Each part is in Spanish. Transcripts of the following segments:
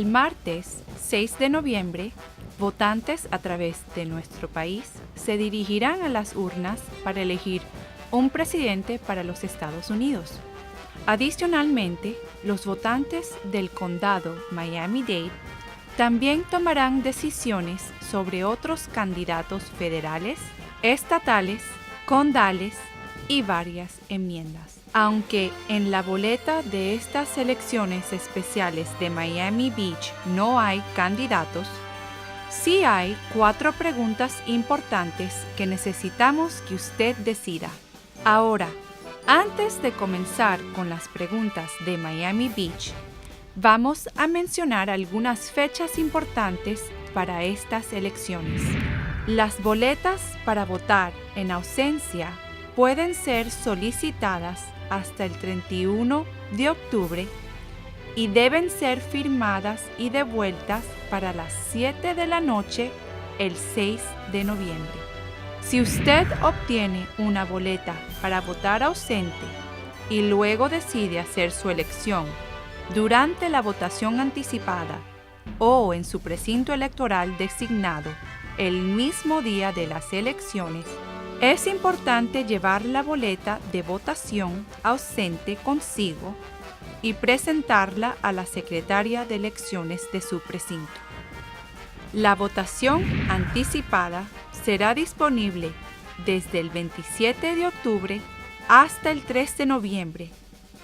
El martes 6 de noviembre, votantes a través de nuestro país se dirigirán a las urnas para elegir un presidente para los Estados Unidos. Adicionalmente, los votantes del condado Miami-Dade también tomarán decisiones sobre otros candidatos federales, estatales, condales y varias enmiendas. Aunque en la boleta de estas elecciones especiales de Miami Beach no hay candidatos, sí hay 4 preguntas importantes que necesitamos que usted decida. Ahora, antes de comenzar con las preguntas de Miami Beach, vamos a mencionar algunas fechas importantes para estas elecciones. Las boletas para votar en ausencia pueden ser solicitadas hasta el 31 de octubre y deben ser firmadas y devueltas para las 7 de la noche el 6 de noviembre. Si usted obtiene una boleta para votar ausente y luego decide hacer su elección durante la votación anticipada o en su precinto electoral designado el mismo día de las elecciones, es importante llevar la boleta de votación ausente consigo y presentarla a la secretaria de elecciones de su precinto. La votación anticipada será disponible desde el 27 de octubre hasta el 3 de noviembre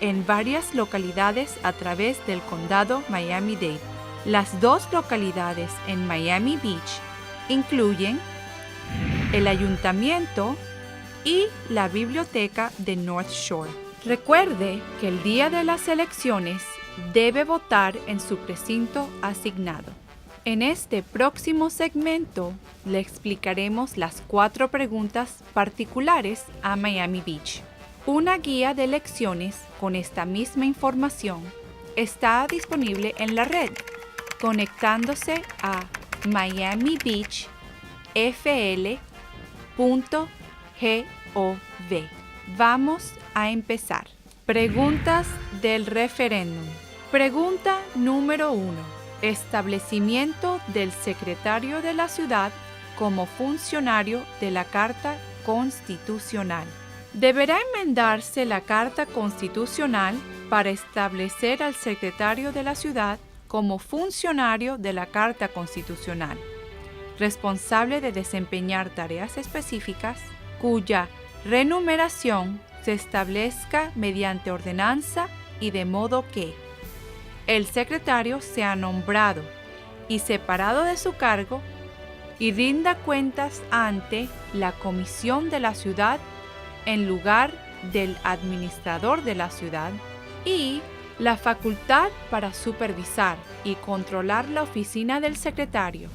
en varias localidades a través del condado Miami-Dade. Las 2 localidades en Miami Beach incluyen el ayuntamiento y la biblioteca de North Shore. Recuerde que el día de las elecciones debe votar en su precinto asignado. En este próximo segmento le explicaremos las 4 preguntas particulares a Miami Beach. Una guía de elecciones con esta misma información está disponible en la red, conectándose a miamibeachfl.gov. Vamos a empezar. Preguntas del referéndum. Pregunta número 1. Establecimiento del secretario de la ciudad como funcionario de la Carta Constitucional. ¿Deberá enmendarse la Carta Constitucional para establecer al secretario de la ciudad como funcionario de la Carta Constitucional, responsable de desempeñar tareas específicas cuya renumeración se establezca mediante ordenanza y de modo que el secretario sea nombrado y separado de su cargo y rinda cuentas ante la Comisión de la Ciudad en lugar del administrador de la ciudad, y la facultad para supervisar y controlar la oficina del secretario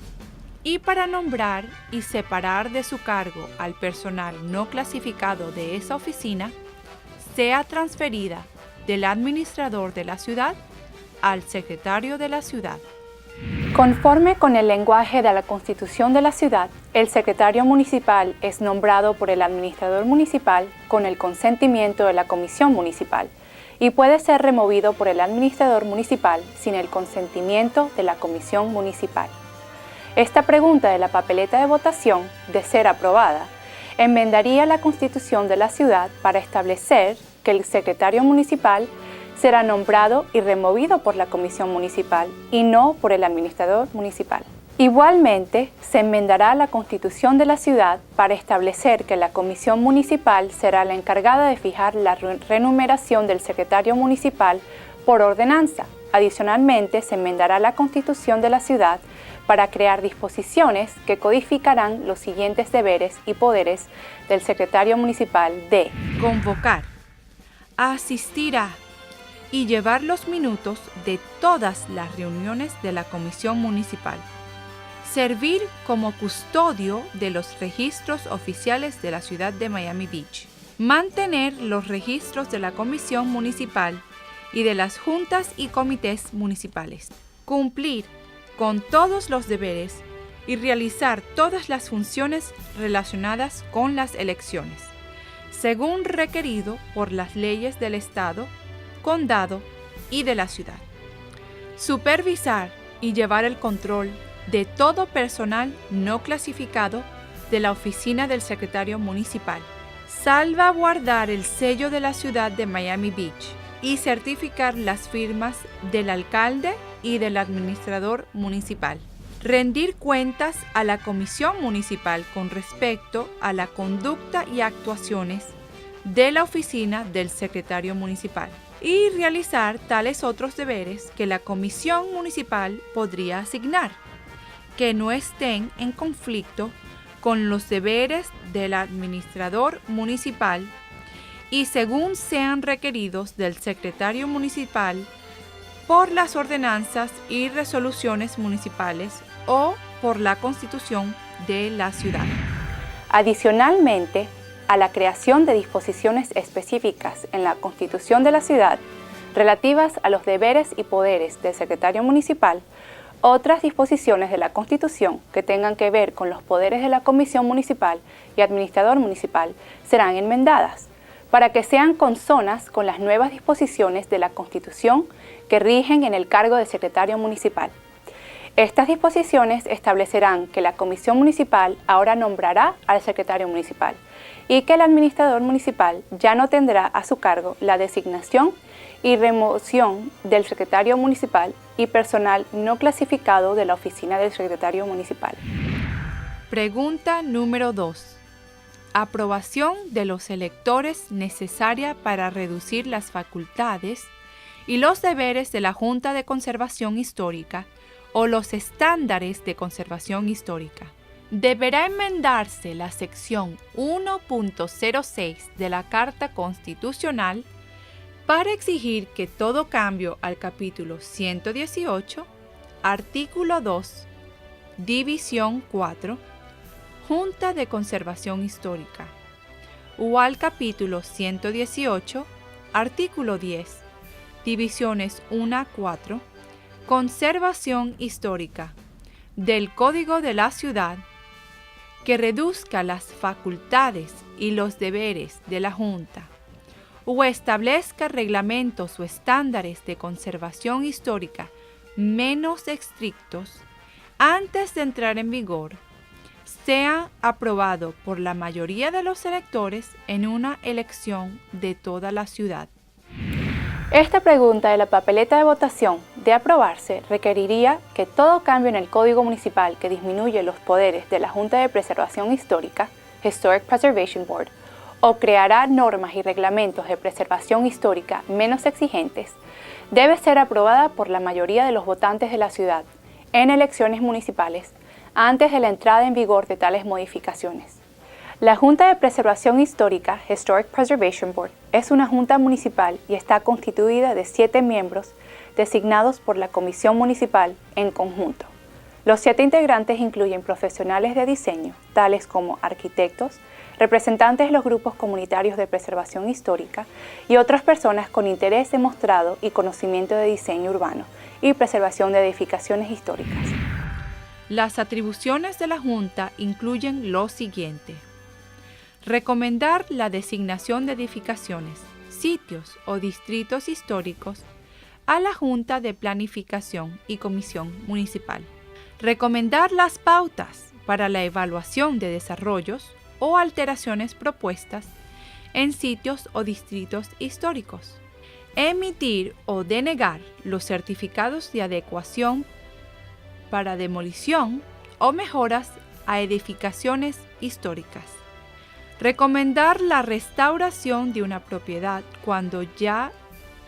y para nombrar y separar de su cargo al personal no clasificado de esa oficina sea transferida del administrador de la ciudad al secretario de la ciudad. Conforme con el lenguaje de la Constitución de la ciudad, el secretario municipal es nombrado por el administrador municipal con el consentimiento de la comisión municipal y puede ser removido por el administrador municipal sin el consentimiento de la comisión municipal. Esta pregunta de la papeleta de votación, de ser aprobada, enmendaría la Constitución de la ciudad para establecer que el secretario municipal será nombrado y removido por la comisión municipal y no por el administrador municipal. Igualmente, se enmendará la Constitución de la ciudad para establecer que la comisión municipal será la encargada de fijar la renumeración del secretario municipal por ordenanza. Adicionalmente, se enmendará la Constitución de la ciudad para crear disposiciones que codificarán los siguientes deberes y poderes del secretario municipal de convocar, asistir a y llevar los minutos de todas las reuniones de la comisión municipal, servir como custodio de los registros oficiales de la ciudad de Miami Beach, mantener los registros de la comisión municipal y de las juntas y comités municipales, cumplir con todos los deberes y realizar todas las funciones relacionadas con las elecciones, según requerido por las leyes del estado, condado y de la ciudad. Supervisar y llevar el control de todo personal no clasificado de la oficina del secretario municipal, salvaguardar el sello de la ciudad de Miami Beach y certificar las firmas del alcalde y del administrador municipal. Rendir cuentas a la comisión municipal con respecto a la conducta y actuaciones de la oficina del secretario municipal y realizar tales otros deberes que la comisión municipal podría asignar, que no estén en conflicto con los deberes del administrador municipal y según sean requeridos del secretario municipal por las ordenanzas y resoluciones municipales o por la Constitución de la ciudad. Adicionalmente, a la creación de disposiciones específicas en la Constitución de la ciudad relativas a los deberes y poderes del secretario municipal, otras disposiciones de la Constitución que tengan que ver con los poderes de la Comisión Municipal y Administrador Municipal serán enmendadas para que sean consonas con las nuevas disposiciones de la Constitución que rigen en el cargo de secretario municipal. Estas disposiciones establecerán que la Comisión Municipal ahora nombrará al secretario municipal y que el administrador municipal ya no tendrá a su cargo la designación y remoción del secretario municipal y personal no clasificado de la oficina del secretario municipal. Pregunta número 2. Aprobación de los electores necesaria para reducir las facultades y los deberes de la Junta de Conservación Histórica o los estándares de conservación histórica. Deberá enmendarse la sección 1.06 de la Carta Constitucional para exigir que todo cambio al capítulo 118, artículo 2, división 4, Junta de Conservación Histórica, o al capítulo 118, artículo 10, divisiones 1 a 4, Conservación Histórica, del Código de la Ciudad, que reduzca las facultades y los deberes de la Junta, o establezca reglamentos o estándares de conservación histórica menos estrictos antes de entrar en vigor, sea aprobado por la mayoría de los electores en una elección de toda la ciudad. Esta pregunta de la papeleta de votación, de aprobarse, requeriría que todo cambio en el Código Municipal que disminuye los poderes de la Junta de Preservación Histórica, Historic Preservation Board, o creará normas y reglamentos de preservación histórica menos exigentes, debe ser aprobada por la mayoría de los votantes de la ciudad en elecciones municipales antes de la entrada en vigor de tales modificaciones. La Junta de Preservación Histórica, Historic Preservation Board, es una junta municipal y está constituida de 7 miembros designados por la Comisión Municipal en conjunto. Los 7 integrantes incluyen profesionales de diseño, tales como arquitectos, representantes de los grupos comunitarios de preservación histórica y otras personas con interés demostrado y conocimiento de diseño urbano y preservación de edificaciones históricas. Las atribuciones de la Junta incluyen lo siguiente: recomendar la designación de edificaciones, sitios o distritos históricos a la Junta de Planificación y Comisión Municipal. Recomendar las pautas para la evaluación de desarrollos o alteraciones propuestas en sitios o distritos históricos. Emitir o denegar los certificados de adecuación para demolición o mejoras a edificaciones históricas. Recomendar la restauración de una propiedad cuando ya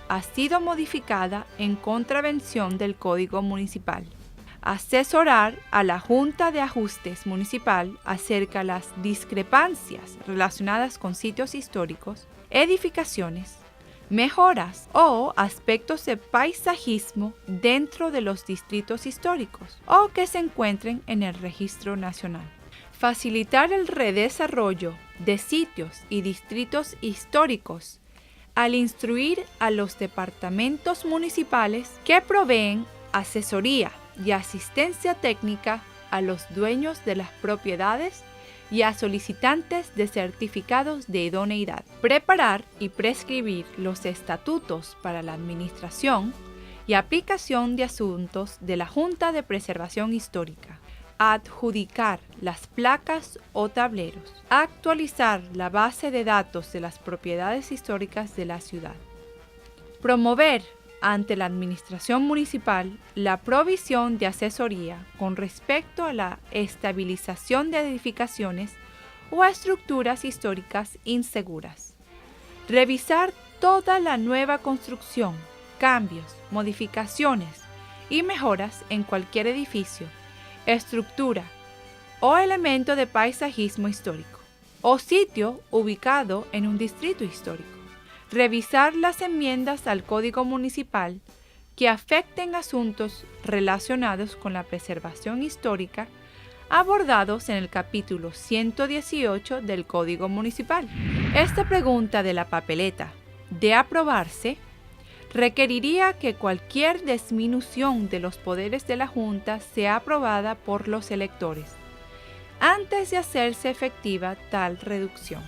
ha sido modificada en contravención del Código Municipal. Asesorar a la Junta de Ajustes Municipal acerca de las discrepancias relacionadas con sitios históricos, edificaciones, mejoras o aspectos de paisajismo dentro de los distritos históricos o que se encuentren en el Registro Nacional. Facilitar el redesarrollo de sitios y distritos históricos al instruir a los departamentos municipales que proveen asesoría y asistencia técnica a los dueños de las propiedades y a solicitantes de certificados de idoneidad. Preparar y prescribir los estatutos para la administración y aplicación de asuntos de la Junta de Preservación Histórica, adjudicar las placas o tableros, actualizar la base de datos de las propiedades históricas de la ciudad, promover ante la Administración Municipal la provisión de asesoría con respecto a la estabilización de edificaciones o a estructuras históricas inseguras, revisar toda la nueva construcción, cambios, modificaciones y mejoras en cualquier edificio, estructura o elemento de paisajismo histórico o sitio ubicado en un distrito histórico. Revisar las enmiendas al Código Municipal que afecten asuntos relacionados con la preservación histórica abordados en el capítulo 118 del Código Municipal. Esta pregunta de la papeleta, de aprobarse, requeriría que cualquier disminución de los poderes de la Junta sea aprobada por los electores, antes de hacerse efectiva tal reducción.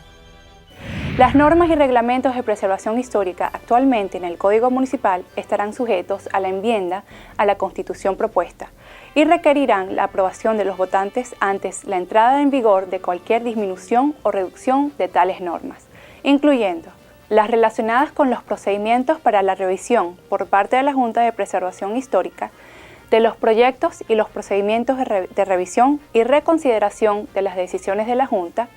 Las normas y reglamentos de preservación histórica actualmente en el Código Municipal estarán sujetos a la enmienda a la Constitución propuesta y requerirán la aprobación de los votantes antes la entrada en vigor de cualquier disminución o reducción de tales normas, incluyendo las relacionadas con los procedimientos para la revisión por parte de la Junta de Preservación Histórica de los proyectos y los procedimientos de revisión y reconsideración de las decisiones de la Junta,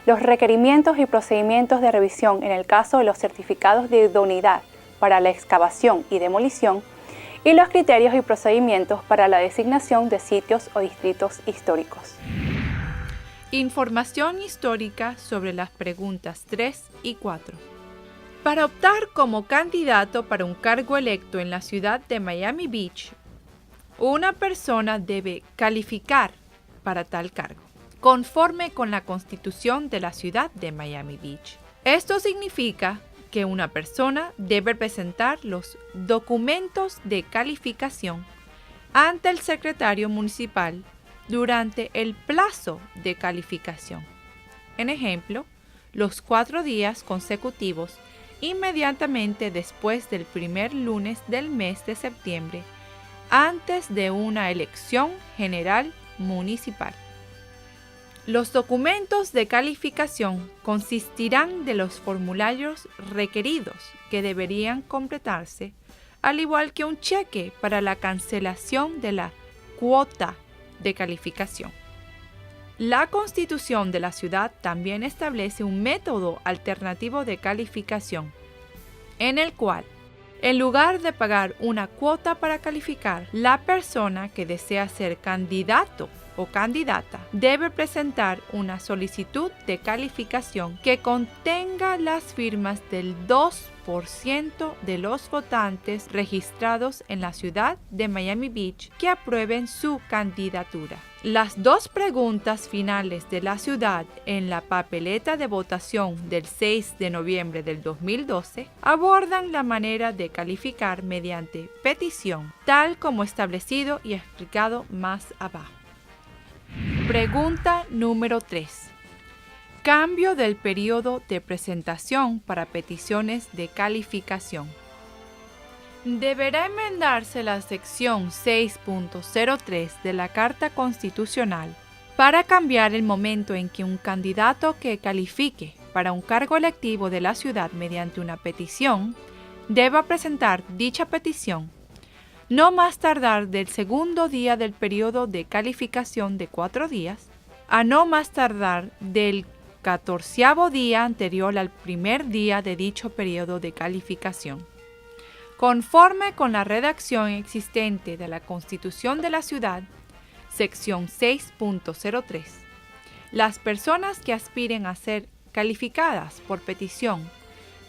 los requerimientos y procedimientos de revisión en el caso de los certificados de idoneidad para la excavación y demolición, y los criterios y procedimientos para la designación de sitios o distritos históricos. Información histórica sobre las preguntas 3 y 4. Para optar como candidato para un cargo electo en la ciudad de Miami Beach, una persona debe calificar para tal cargo, conforme con la Constitución de la ciudad de Miami Beach. Esto significa que una persona debe presentar los documentos de calificación ante el secretario municipal durante el plazo de calificación. En ejemplo, los 4 días consecutivos inmediatamente después del primer lunes del mes de septiembre, antes de una elección general municipal. Los documentos de calificación consistirán de los formularios requeridos que deberían completarse, al igual que un cheque para la cancelación de la cuota de calificación. La Constitución de la ciudad también establece un método alternativo de calificación, en el cual, en lugar de pagar una cuota para calificar, la persona que desea ser candidato o candidata debe presentar una solicitud de calificación que contenga las firmas del 2% de los votantes registrados en la ciudad de Miami Beach que aprueben su candidatura. Las 2 preguntas finales de la ciudad en la papeleta de votación del 6 de noviembre del 2012 abordan la manera de calificar mediante petición, tal como establecido y explicado más abajo. Pregunta número 3. Cambio del periodo de presentación para peticiones de calificación. Deberá enmendarse la sección 6.03 de la Carta Constitucional para cambiar el momento en que un candidato que califique para un cargo electivo de la ciudad mediante una petición deba presentar dicha petición no más tardar del segundo día del periodo de calificación de 4 días, a no más tardar del 14º día anterior al primer día de dicho periodo de calificación. Conforme con la redacción existente de la Constitución de la Ciudad, sección 6.03, las personas que aspiren a ser calificadas por petición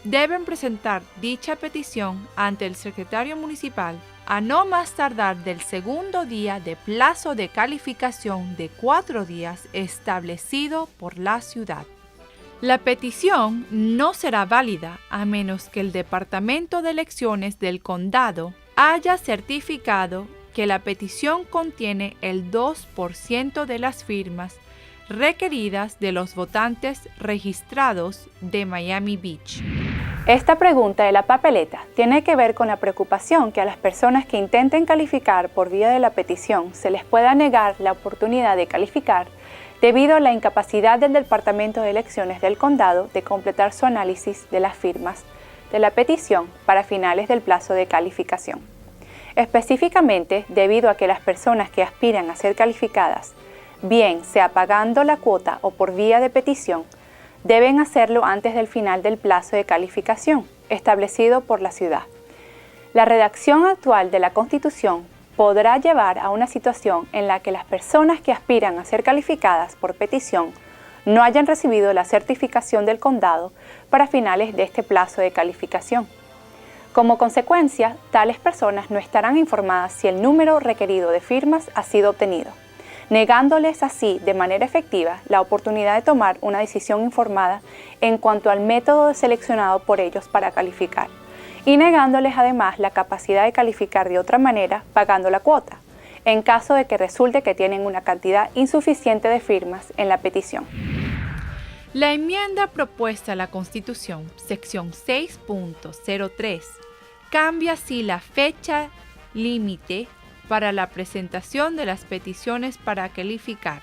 deben presentar dicha petición ante el secretario municipal a no más tardar del segundo día de plazo de calificación de 4 días establecido por la ciudad. La petición no será válida a menos que el Departamento de Elecciones del Condado haya certificado que la petición contiene el 2% de las firmas requeridas de los votantes registrados de Miami Beach. Esta pregunta de la papeleta tiene que ver con la preocupación que a las personas que intenten calificar por vía de la petición se les pueda negar la oportunidad de calificar debido a la incapacidad del Departamento de Elecciones del Condado de completar su análisis de las firmas de la petición para finales del plazo de calificación. Específicamente, debido a que las personas que aspiran a ser calificadas, bien sea pagando la cuota o por vía de petición, deben hacerlo antes del final del plazo de calificación establecido por la ciudad. La redacción actual de la Constitución podrá llevar a una situación en la que las personas que aspiran a ser calificadas por petición no hayan recibido la certificación del condado para finales de este plazo de calificación. Como consecuencia, tales personas no estarán informadas si el número requerido de firmas ha sido obtenido, negándoles así de manera efectiva la oportunidad de tomar una decisión informada en cuanto al método seleccionado por ellos para calificar, y negándoles además la capacidad de calificar de otra manera pagando la cuota, en caso de que resulte que tienen una cantidad insuficiente de firmas en la petición. La enmienda propuesta a la Constitución, sección 6.03, cambia así la fecha límite para la presentación de las peticiones para calificar,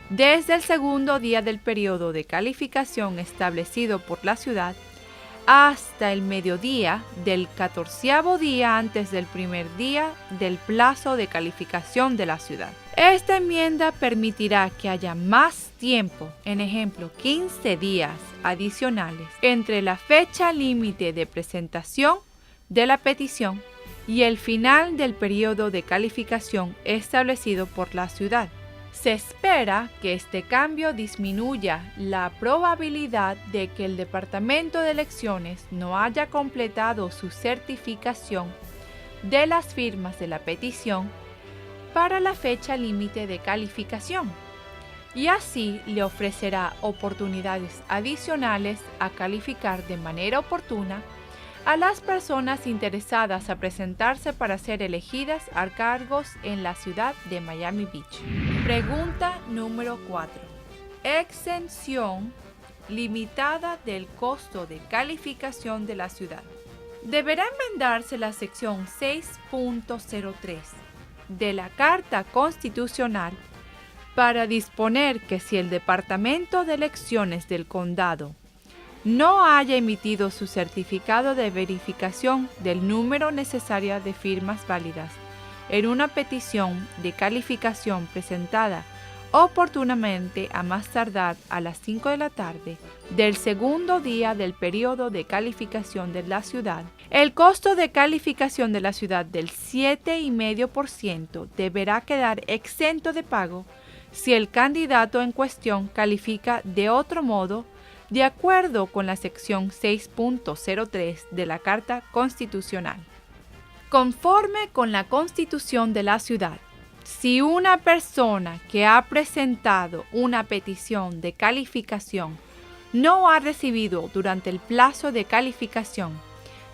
desde el segundo día del periodo de calificación establecido por la ciudad hasta el mediodía del 14º día antes del primer día del plazo de calificación de la ciudad. Esta enmienda permitirá que haya más tiempo, en ejemplo 15 días adicionales, entre la fecha límite de presentación de la petición y el final del periodo de calificación establecido por la ciudad. Se espera que este cambio disminuya la probabilidad de que el Departamento de Elecciones no haya completado su certificación de las firmas de la petición para la fecha límite de calificación, y así le ofrecerá oportunidades adicionales a calificar de manera oportuna a las personas interesadas a presentarse para ser elegidas a cargos en la ciudad de Miami Beach. Pregunta número 4. Exención limitada del costo de calificación de la ciudad. Deberá enmendarse la sección 6.03 de la Carta Constitucional para disponer que si el Departamento de Elecciones del Condado no haya emitido su certificado de verificación del número necesario de firmas válidas en una petición de calificación presentada oportunamente a más tardar a las 5 de la tarde del segundo día del periodo de calificación de la ciudad, el costo de calificación de la ciudad del 7,5% deberá quedar exento de pago si el candidato en cuestión califica de otro modo de acuerdo con la sección 6.03 de la Carta Constitucional. Conforme con la Constitución de la ciudad, si una persona que ha presentado una petición de calificación no ha recibido durante el plazo de calificación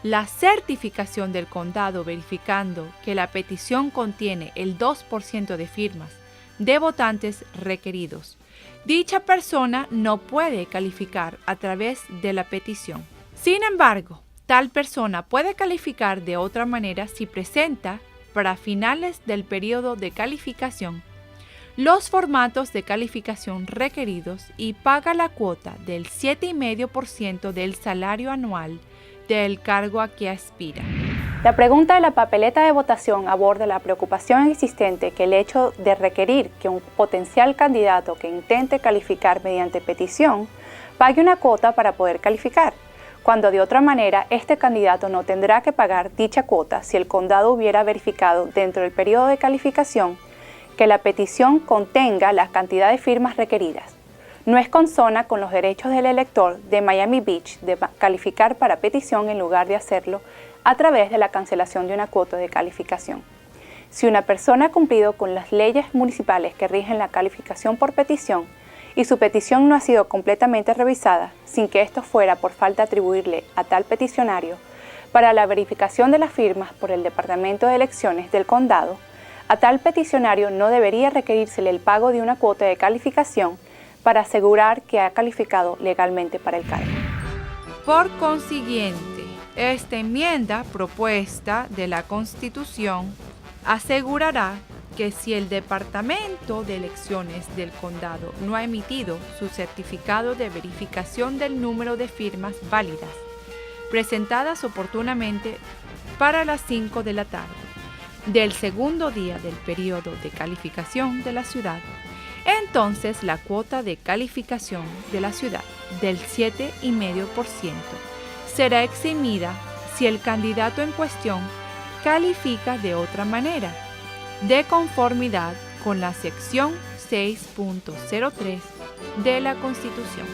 la certificación del condado verificando que la petición contiene el 2% de firmas de votantes requeridos, dicha persona no puede calificar a través de la petición. Sin embargo, tal persona puede calificar de otra manera si presenta, para finales del periodo de calificación, los formatos de calificación requeridos y paga la cuota del 7,5% del salario anual del cargo a que aspira. La pregunta de la papeleta de votación aborda la preocupación existente que el hecho de requerir que un potencial candidato que intente calificar mediante petición pague una cuota para poder calificar, cuando de otra manera este candidato no tendrá que pagar dicha cuota si el condado hubiera verificado dentro del periodo de calificación que la petición contenga la cantidad de firmas requeridas. No es consona con los derechos del elector de Miami Beach de calificar para petición en lugar de hacerlo a través de la cancelación de una cuota de calificación. Si una persona ha cumplido con las leyes municipales que rigen la calificación por petición y su petición no ha sido completamente revisada, sin que esto fuera por falta de atribuirle a tal peticionario, para la verificación de las firmas por el Departamento de Elecciones del Condado, a tal peticionario no debería requerírsele el pago de una cuota de calificación para asegurar que ha calificado legalmente para el cargo. Por consiguiente, esta enmienda propuesta de la Constitución asegurará que si el Departamento de Elecciones del Condado no ha emitido su certificado de verificación del número de firmas válidas, presentadas oportunamente para las 5 de la tarde del segundo día del periodo de calificación de la ciudad, entonces la cuota de calificación de la ciudad del 7,5% será eximida si el candidato en cuestión califica de otra manera, de conformidad con la sección 6.03 de la Constitución.